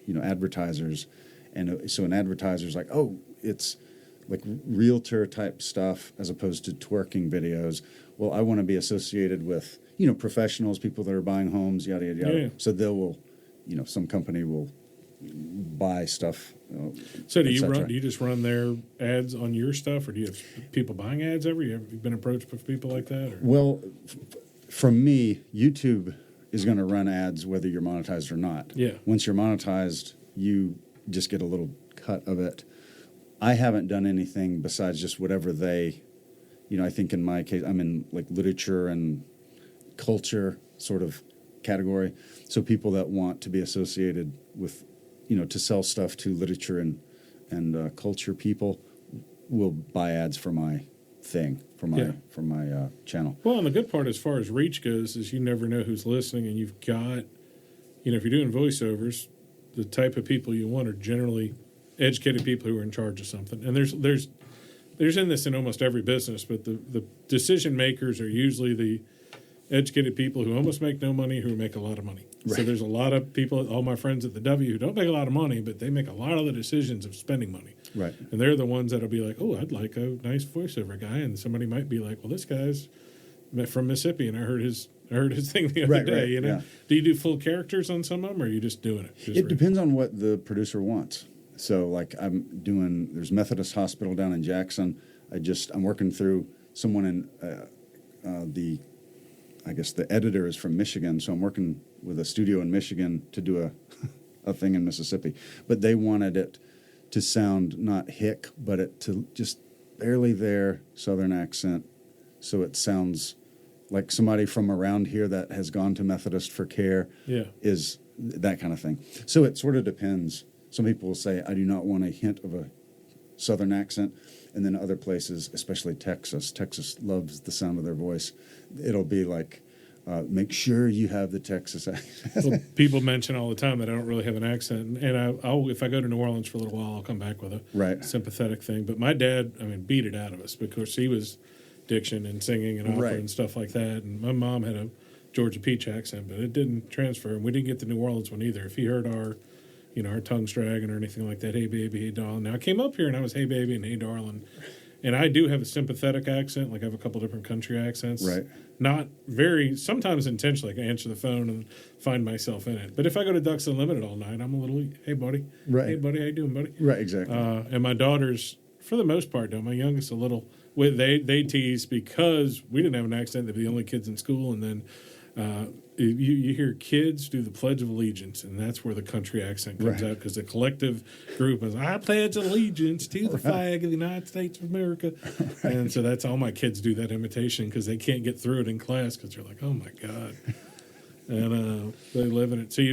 you know, advertisers. And so an advertiser's like, oh, it's like Realtor type stuff as opposed to twerking videos. Well, I want to be associated with, you know, professionals, people that are buying homes, yada, yada, yada.
Yeah.
So some company will buy stuff.
So do you just run their ads on your stuff, or do you have people buying ads Have you been approached by people like that? Or?
Well, from me, YouTube is going to run ads whether you're monetized or not.
Yeah.
Once you're monetized, you just get a little cut of it. I haven't done anything besides just whatever they, you know, I think in my case, I'm in like literature and culture sort of category. So people that want to be associated with, you know, to sell stuff to literature and culture people will buy ads for my thing, for my channel.
Well, and the good part as far as reach goes is you never know who's listening, and you've got, you know, if you're doing voiceovers, the type of people you want are generally educated people who are in charge of something. And there's in this in almost every business, but the decision makers are usually the educated people who almost make no money, who make a lot of money. Right. So there's a lot of people, all my friends at the W, who don't make a lot of money, but they make a lot of the decisions of spending money.
Right.
And they're the ones that'll be like, oh, I'd like a nice voiceover guy. And somebody might be like, well, this guy's from Mississippi, and I heard his thing the other day. You know,
yeah.
Do you do full characters on some of them, or are you just doing it?
It depends on what the producer wants. So, like, there's Methodist Hospital down in Jackson. I'm working through someone in the editor is from Michigan, so I'm working with a studio in Michigan to do a thing in Mississippi. But they wanted it to sound not hick, but it to just barely there Southern accent, so it sounds like somebody from around here that has gone to Methodist for care.
Yeah.
Is that kind of thing. So it sort of depends. Some people will say, I do not want a hint of a Southern accent. And then other places, especially Texas loves the sound of their voice. It'll be like, make sure you have the Texas accent.
Well, people mention all the time that I don't really have an accent, and I'll if I go to New Orleans for a little while, I'll come back with a sympathetic thing. But my dad, I mean, beat it out of us because he was diction and singing and opera and stuff like that, and my mom had a Georgia Peach accent, but it didn't transfer, and we didn't get the New Orleans one either. If he heard our tongues dragging or anything like that, hey baby, hey darling. Now I came up here and I was hey baby and hey darling, and I do have a sympathetic accent. Like I have a couple different country accents.
Right.
Not very, sometimes intentionally. I can answer the phone and find myself in it. But if I go to Ducks Unlimited all night, I'm a little, hey buddy, hey buddy, how you doing, buddy?
Right, exactly.
And my daughters, for the most part, don't. My youngest a little. They tease because we didn't have an accent. They're the only kids in school, and then you hear kids do the Pledge of Allegiance, and that's where the country accent comes out, because the collective group is, I pledge allegiance to the flag of the United States of America. And so that's all my kids do, that imitation, because they can't get through it in class because they're like, oh my God. And they live in it. So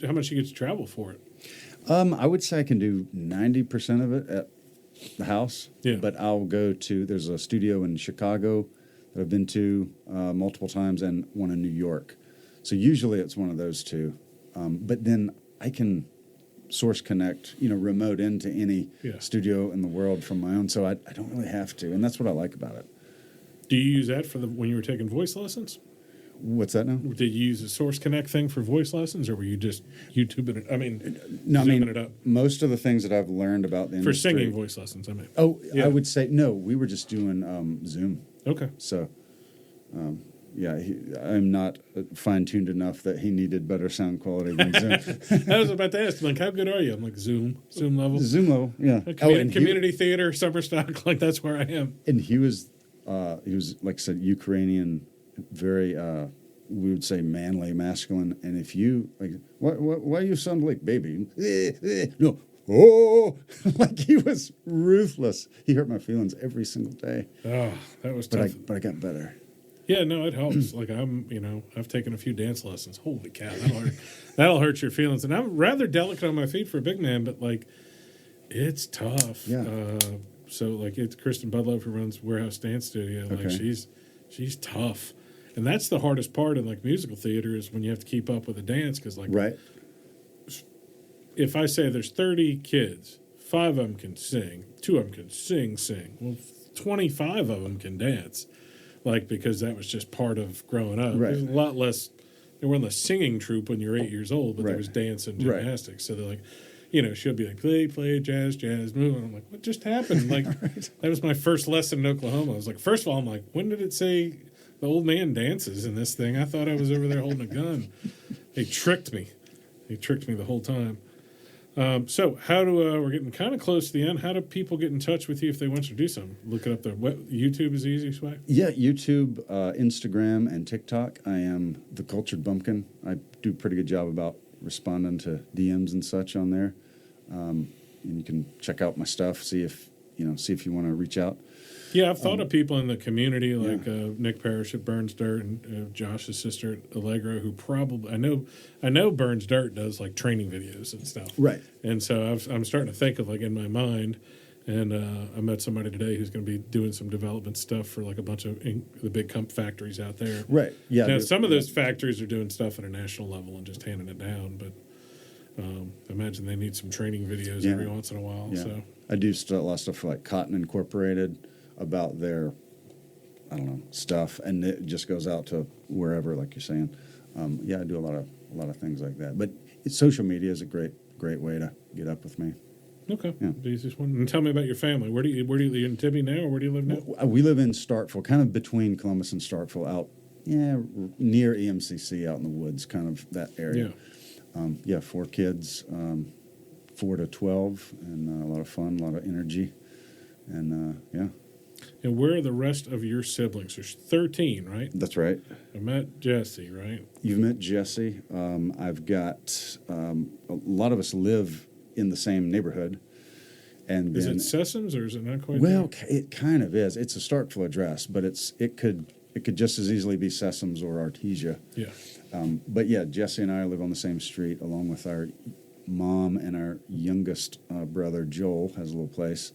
how much you get to travel for it?
I would say I can do 90% of it at the house, but I'll go to, there's a studio in Chicago that I've been to multiple times, and one in New York. So usually it's one of those two. But then I can source connect, remote into any studio in the world from my own. So I don't really have to. And that's what I like about it.
Do you use that for when you were taking voice lessons?
What's that now?
Did you use a Source Connect thing for voice lessons, or were you just YouTubing it? I mean,
zooming
it up?
Most of the things that I've learned about the industry.
For singing voice lessons, I mean.
Oh, yeah. I would say, no, we were just doing Zoom.
Okay.
So, I'm not fine-tuned enough that he needed better sound quality than Zoom.
I was about to ask, like, how good are you? I'm like, Zoom level.
Zoom level, yeah.
Community theater, summer stock, like, that's where I am.
And he was like I said, Ukrainian, very, we would say manly, masculine. And if you, like, why you sound like baby? No. Oh, like he was ruthless. He hurt my feelings every single day.
Oh, that was tough.
But I got better.
Yeah, no, it helps. Like I've taken a few dance lessons. Holy cow, that'll hurt your feelings. And I'm rather delicate on my feet for a big man, but like, it's tough.
Yeah.
So like, it's Kristen Budlove who runs Warehouse Dance Studio. Like she's tough, and that's the hardest part in like musical theater is when you have to keep up with the dance, because like if I say there's 30 kids, 5 of them can sing, 2 of them can sing. Well, 25 of them can dance. Like, because that was just part of growing up.
Right.
There's a lot less. They weren't the singing troupe when you're 8 years old, but there was dance and gymnastics. So they're like, she'll be like, play, jazz, move. And I'm like, what just happened? Like, that was my first lesson in Oklahoma. I was like, first of all, I'm like, when did it say the old man dances in this thing? I thought I was over there holding a gun. They tricked me. The whole time. So how do we're getting kind of close to the end. How do people get in touch with you if they want you to do something? Look it up there. YouTube is the easiest way? Yeah,
YouTube, Instagram, and TikTok. I am the Cultured Bumpkin. I do a pretty good job about responding to DMs and such on there. And you can check out my stuff, see if you want to reach out.
Yeah, I've thought of people in the community like Nick Parrish at Burns Dirt and Josh's sister at Allegro, who probably I know Burns Dirt does like training videos and stuff.
Right.
And so I'm starting to think of like in my mind, and I met somebody today who's going to be doing some development stuff for like a bunch of the big factories out there.
Right. Yeah.
Now some of those factories are doing stuff at a national level and just handing it down, but I imagine they need some training videos every once in a while.
Yeah.
So
I do a lot of stuff for like Cotton Incorporated, about their, stuff, and it just goes out to wherever, like you're saying. I do a lot of things like that. But social media is a great way to get up with me.
Okay, the easiest one. And tell me about your family. Where do you live in Tibbee now, or where do you live now?
We live in Starkville, kind of between Columbus and Starkville, out near EMCC, out in the woods, kind of that area. 4 kids, 4 to 12, and a lot of fun, a lot of energy, and
And where are the rest of your siblings? There's 13, right?
That's right.
I met Jesse, right?
You've met Jesse. I've got a lot of us live in the same neighborhood. And
is it Sessoms or is it not quite?
Well, it kind of is. It's a Starkville address, but it could just as easily be Sessoms or Artesia.
Yeah.
But Jesse and I live on the same street, along with our mom, and our youngest brother Joel has a little place.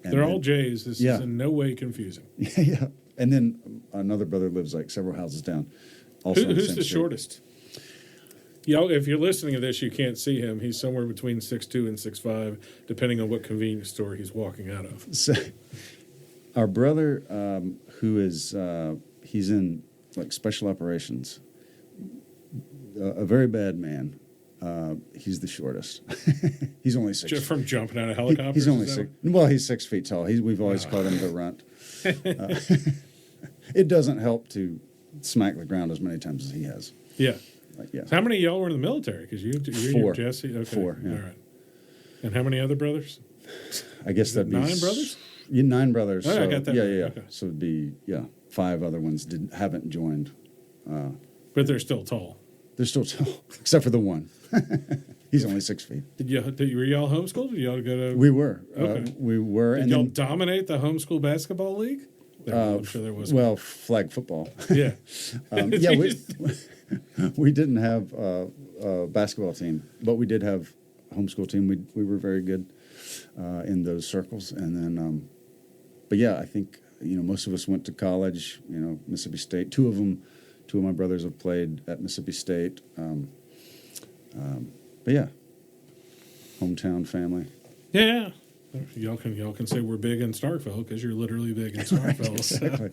And
they're all J's. This is in no way confusing.
Yeah. And then another brother lives like several houses down. Also on
Who's
same
the
street.
shortest? If you're listening to this, you can't see him. He's somewhere between 6'2" and 6'5", depending on what convenience store he's walking out of.
So, our brother, who is he's in like special operations, a very bad man. He's the shortest. He's only 6.
Just from jumping out of helicopters?
He's only
is that
6. Well, he's 6 feet tall. We've always called him the runt. It doesn't help to smack the ground as many times as he has.
Yeah.
Yeah.
So how many of y'all were in the military? Because you're
4.
Jesse. Okay.
4. Yeah.
All right. And how many other brothers?
I guess that'd be
9 brothers.
Yeah, 9 brothers.
Oh,
so,
I got that.
Yeah,
right.
yeah.
Okay.
So it'd be 5 other ones haven't joined.
But they're still tall.
They're still tall, except for the one. He's only 6 feet.
Were y'all homeschooled? Did y'all go to?
We were.
Okay.
We were.
Did
and
y'all
then,
dominate the homeschool basketball league? I'm sure there was.
well, flag football.
Yeah.
Yeah, we didn't have a basketball team, but we did have a homeschool team. We were very good in those circles. And then, but yeah, I think, most of us went to college, Mississippi State. Two of my brothers have played at Mississippi State. But yeah, hometown family.
Yeah. Y'all can say we're big in Starkville because you're literally big in Starkville.
Exactly.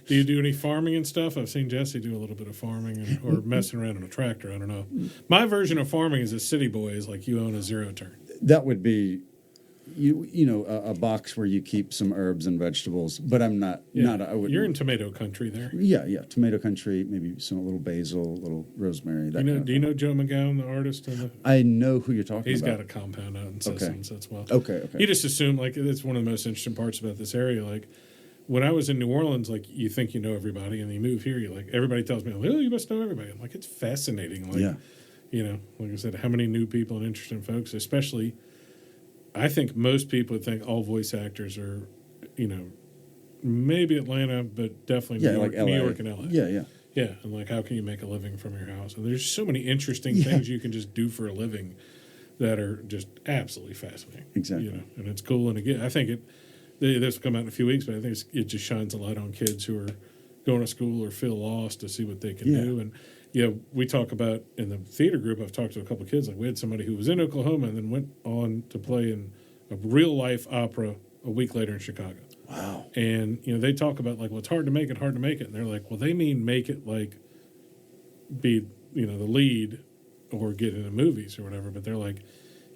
Do you do any farming and stuff? I've seen Jesse do a little bit of farming or messing around on a tractor. I don't know. My version of farming as a city boy is like you own a zero turn.
That would be, a box where you keep some herbs and vegetables. But I'm not.
Yeah.
I wouldn't.
You're in tomato country there.
Yeah. Tomato country, maybe a little basil, a little rosemary. That
Do you know Joe McGowan, the artist?
I know who you're talking
He's
about.
got a compound out in Sessions as well.
Okay.
You just assume, like, it's one of the most interesting parts about this area. Like, when I was in New Orleans, like, you think you know everybody, and you move here, you're like, everybody tells me, oh, you must know everybody. I'm like, it's fascinating. Like, like I said, how many new people and interesting folks, especially, I think most people would think all voice actors are, maybe Atlanta, but definitely New York and LA.
Yeah.
Yeah, and like, how can you make a living from your house? And there's so many interesting things you can just do for a living that are just absolutely fascinating.
Exactly.
And it's cool. And again, I think this will come out in a few weeks, but I think it just shines a light on kids who are going to school or feel lost to see what they can do. And we talk about in the theater group. I've talked to a couple of kids. Like, we had somebody who was in Oklahoma and then went on to play in a real life opera a week later in Chicago.
Wow.
And they talk about, like, well, it's hard to make it, and they're like, well, they mean make it like be the lead or get into movies or whatever. But they're like,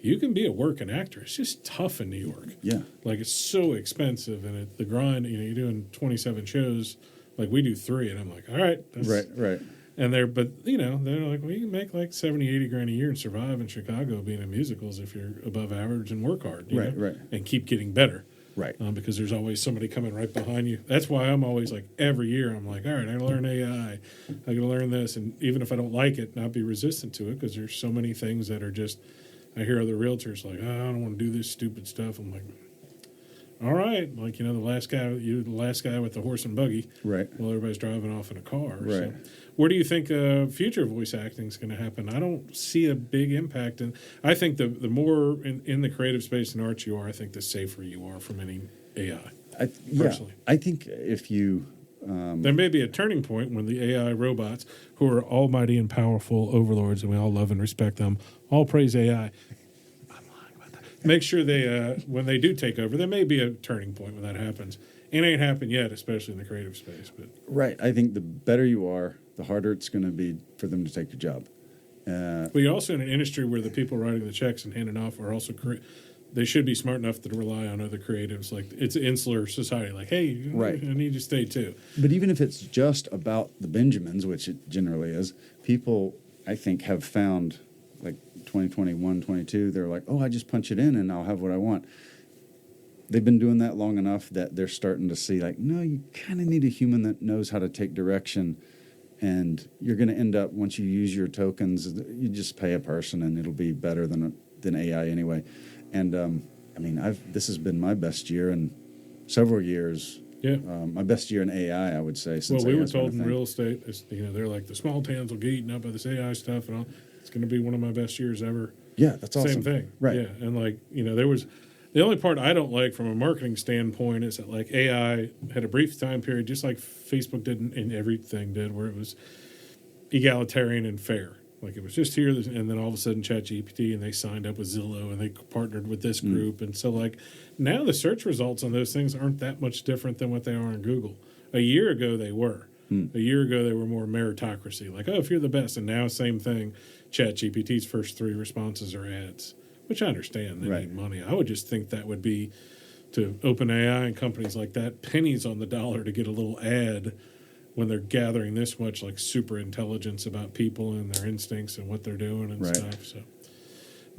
you can be a working actor. It's just tough in New York.
Yeah.
Like, it's so expensive, and the grind. You're doing 27 shows, like we do 3, and I'm like, all right,
Right.
And they're like, well, you can make like 70, 80 grand a year and survive in Chicago being in musicals if you're above average and work hard. You know?
Right.
And keep getting better.
Right.
Because there's always somebody coming right behind you. That's why I'm always like, every year I'm like, all right, I gotta learn AI. I gotta learn this. And even if I don't like it, not be resistant to it, because there's so many things that are just, I hear other realtors like, I don't want to do this stupid stuff. I'm like, all right, like, the last guy with the horse and buggy.
Right.
While everybody's driving off in a car.
Right.
So, where do you think future voice acting is going to happen? I don't see a big impact. And I think the more in the creative space and arts you are, I think the safer you are from any AI. Personally.
I think if you...
there may be a turning point when the AI robots, who are almighty and powerful overlords, and we all love and respect them, all praise AI. Make sure they, when they do take over, there may be a turning point when that happens. It ain't happened yet, especially in the creative space. But
Right. I think the better you are, the harder it's going to be for them to take your job.
But you're also in an industry where the people writing the checks and handing off are also they should be smart enough to rely on other creatives. Like, it's an insular society. Like, hey,
Right.
I need you to stay too.
But even if it's just about the Benjamins, which it generally is, people, I think, have found, like 2021, 22, they're like, oh, I just punch it in and I'll have what I want. They've been doing that long enough that they're starting to see, like, no, you kind of need a human that knows how to take direction. And you're going to end up, once you use your tokens, you just pay a person and it'll be better than AI anyway. And, this has been my best year in several years.
Yeah.
My best year in AI, I would say. Since
Well, we
AI
were
has been a
told in
thing.
real estate, they're like, the small towns will get eaten up by this AI stuff, and all. It's going to be one of my best years ever.
Yeah, that's awesome.
Same thing.
Right.
Yeah. And, like, The only part I don't like from a marketing standpoint is that like AI had a brief time period, just like Facebook did and everything did, where it was egalitarian and fair. Like it was just here, and then all of a sudden ChatGPT, and they signed up with Zillow, and they partnered with this group. And so like now the search results on those things aren't that much different than what they are on Google. A year ago they were. A year ago they were more meritocracy. Like, oh, if you're the best. And now same thing. ChatGPT's first 3 responses are ads, which I understand. They need money. I would just think that would be, to OpenAI and companies like that, pennies on the dollar to get a little ad when they're gathering this much like super intelligence about people and their instincts and what they're doing and stuff. So,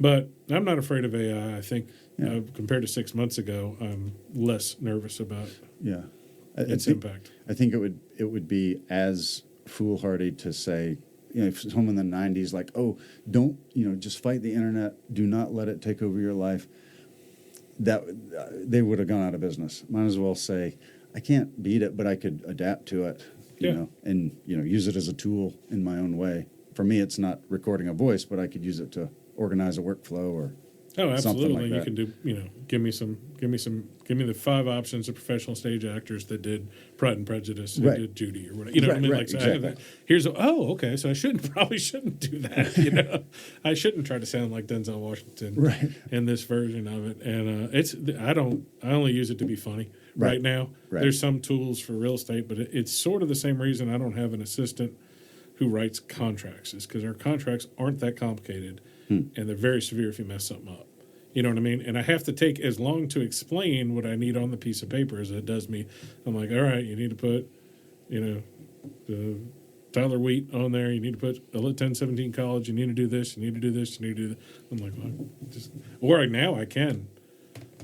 but I'm not afraid of AI. I think compared to 6 months ago, I'm less nervous about its impact.
I think it would be as foolhardy to say, if someone in the 90s like, oh, don't, just fight the internet, do not let it take over your life, that they would have gone out of business. Might as well say, I can't beat it, but I could adapt to it, and use it as a tool in my own way. For me, it's not recording a voice, but I could use it to organize a workflow or
absolutely.
Like that.
You can do, give me the 5 options of professional stage actors that did Pride and Prejudice, who did Judy or whatever. You know what I mean? Like, so
exactly.
Okay, so I probably shouldn't do that. I shouldn't try to sound like Denzel Washington in this version of it. And I only use it to be funny right now. There's some tools for real estate, but it's sort of the same reason I don't have an assistant who writes contracts, is because our contracts aren't that complicated. And they're very severe if you mess something up. You know what I mean? And I have to take as long to explain what I need on the piece of paper as it does me. I'm like, all right, you need to put, Tyler Wheat on there. You need to put 1017 college. You need to do this. You need to do this. You need to do that. I'm like, well, now I can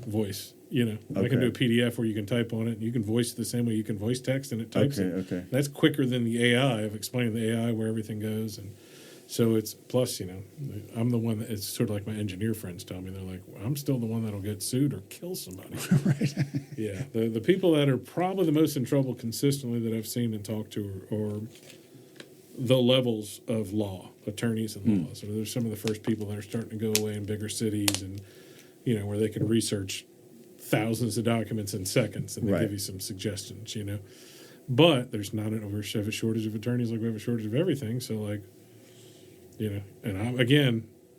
voice. I can do a PDF where you can type on it. And you can voice the same way you can voice text, and it types it. Okay. That's quicker than the AI of explaining the AI where everything goes. And so it's, plus, I'm the one that, it's sort of like my engineer friends tell me. They're like, I'm still the one that'll get sued or kill somebody. Yeah. The people that are probably the most in trouble consistently that I've seen and talked to are the levels of law, attorneys and law. So there's some of the first people that are starting to go away in bigger cities and, where they can research thousands of documents in seconds and they give you some suggestions, But there's not we have a shortage of attorneys like we have a shortage of everything. So, like, and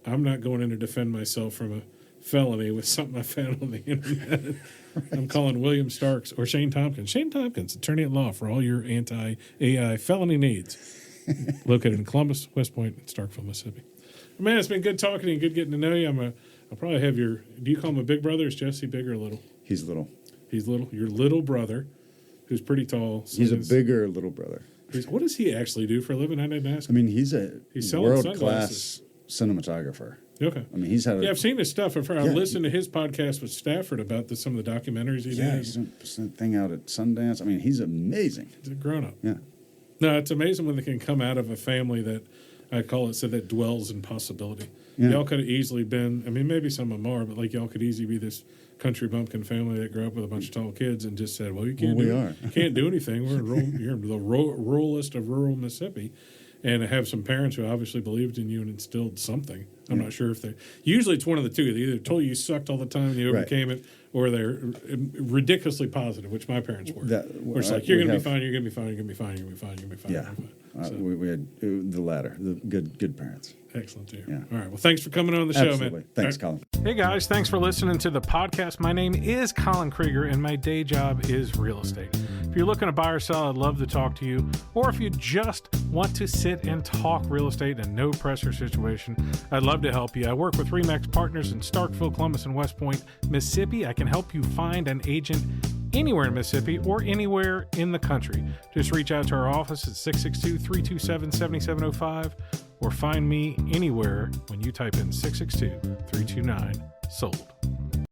I'm not going in to defend myself from a felony with something I found on the internet. I'm calling William Starks or Shane Tompkins. Shane Tompkins, attorney at law for all your anti-AI felony needs. Located in Columbus, West Point, and Starkville, Mississippi. Man, it's been good talking to you and good getting to know you. I'll probably have do you call him a big brother? Is Jesse big or little?
He's little.
He's little. Your little brother, who's pretty tall. So
he's a bigger little brother.
What does he actually do for a living? I didn't ask.
I mean, he's world-class cinematographer.
Okay.
I mean, he's had
I've seen his stuff. I've listened to his podcast with Stafford about some of the documentaries he does.
Yeah, he's doing a thing out at Sundance. I mean, he's amazing.
He's a grown-up.
Yeah.
No, it's amazing when they can come out of a family that, I call it, that dwells in possibility. Yeah. Y'all could have easily been, maybe some of them are, but like y'all could easily be this country bumpkin family that grew up with a bunch of tall kids and just said, well, you can't you can't do anything. You're in the ruralest of rural Mississippi. And have some parents who obviously believed in you and instilled something. I'm not sure if usually it's one of the two. They either told you sucked all the time and you overcame it, or they're ridiculously positive, which my parents were. Where it's like, you're going to be fine, you're going to be fine, you're going to be fine, you're going to be fine, you're going to be fine.
Yeah. We had the latter, the good parents.
Excellent to hear. Yeah. All right. Well, thanks for coming on the show, man.
Thanks, Colin.
Hey, guys. Thanks for listening to the podcast. My name is Colin Krieger, and my day job is real estate. If you're looking to buy or sell, I'd love to talk to you. Or if you just want to sit and talk real estate in a no-pressure situation, I'd love to help you. I work with RE/MAX partners in Starkville, Columbus, and West Point, Mississippi. I can help you find an agent anywhere in Mississippi or anywhere in the country. Just reach out to our office at 662-327-7705 or find me anywhere when you type in 662-329-SOLD.